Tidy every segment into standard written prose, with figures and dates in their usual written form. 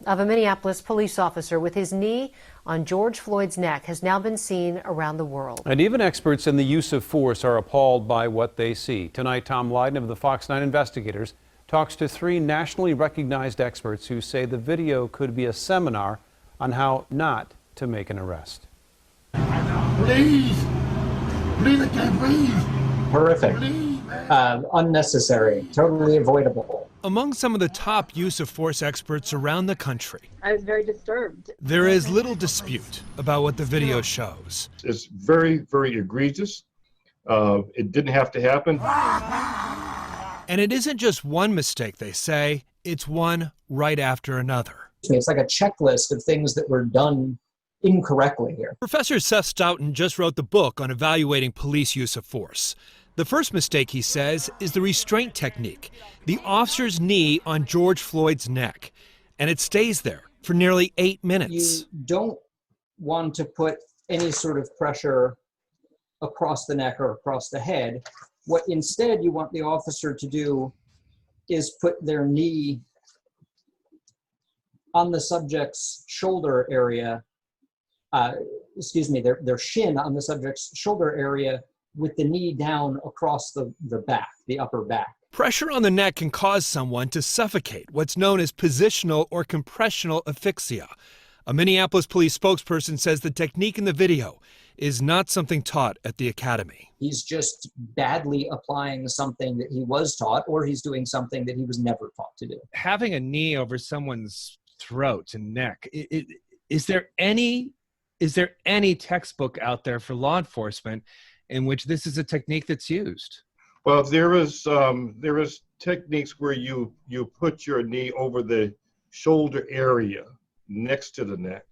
of a Minneapolis police officer with his knee on George Floyd's neck has now been seen around the world. And even experts in the use of force are appalled by what they see. Tonight, Tom Lydon of the Fox 9 Investigators talks to three nationally recognized experts who say the video could be a seminar on how not to make an arrest. Please, I can't breathe. Horrific, unnecessary, totally avoidable. Among some of the top use of force experts around the country, I was very disturbed. there is little dispute about what the video shows. It's very, very egregious. It didn't have to happen. And it isn't just one mistake, they say, it's one right after another. It's like a checklist of things that were done incorrectly here. Professor Seth Stoughton just wrote the book on evaluating police use of force. The first mistake, he says, is the restraint technique, the officer's knee on George Floyd's neck. And it stays there for nearly 8 minutes. You don't want to put any sort of pressure across the neck or across the head. What instead you want the officer to do is put their knee on the subject's shoulder area, their shin on the subject's shoulder area with the knee down across the back, the upper back. Pressure on the neck can cause someone to suffocate, what's known as positional or compressional asphyxia. A Minneapolis police spokesperson says the technique in the video is not something taught at the academy. He's just badly applying something that he was taught, or he's doing something that he was never taught to do. Having a knee over someone's throat and neck, is there any textbook out there for law enforcement in which this is a technique that's used? Well, there is techniques where you put your knee over the shoulder area next to the neck,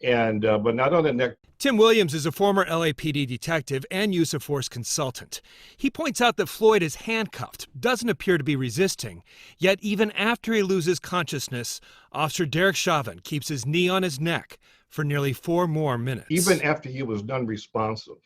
and but not on the neck. Tim Williams is a former LAPD detective and use of force consultant. He points out that Floyd is handcuffed, doesn't appear to be resisting, yet even after he loses consciousness, Officer Derek Chauvin keeps his knee on his neck for nearly 4 more minutes. Even after he was non-responsive,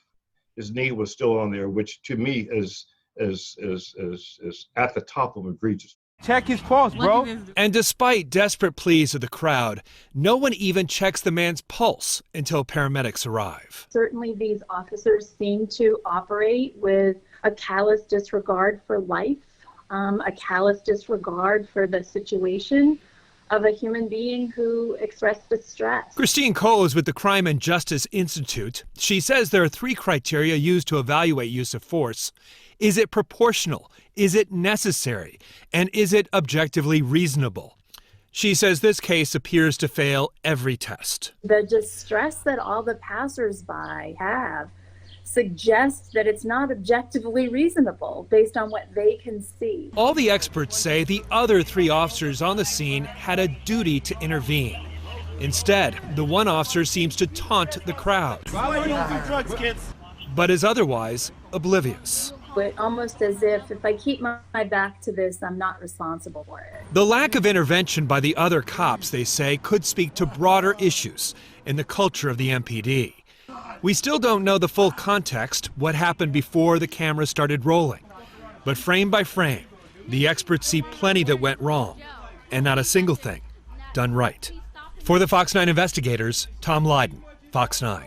his knee was still on there, which to me is at the top of egregious. Check his pulse, bro. And despite desperate pleas of the crowd, no one even checks the man's pulse until paramedics arrive. Certainly these officers seem to operate with a callous disregard for life, a callous disregard for the situation of a human being who expressed distress. Christine Cole is with the Crime and Justice Institute. She says there are 3 criteria used to evaluate use of force. Is it proportional? Is it necessary? And is it objectively reasonable? She says this case appears to fail every test. The distress that all the passersby have suggests that it's not objectively reasonable based on what they can see. All the experts say the other 3 officers on the scene had a duty to intervene. Instead, the one officer seems to taunt the crowd, but is otherwise oblivious. But almost as if I keep my back to this, I'm not responsible for it. The lack of intervention by the other cops, they say, could speak to broader issues in the culture of the MPD. We still don't know the full context, what happened before the camera started rolling. But frame by frame, the experts see plenty that went wrong, and not a single thing done right. For the Fox 9 Investigators, Tom Lydon, Fox 9.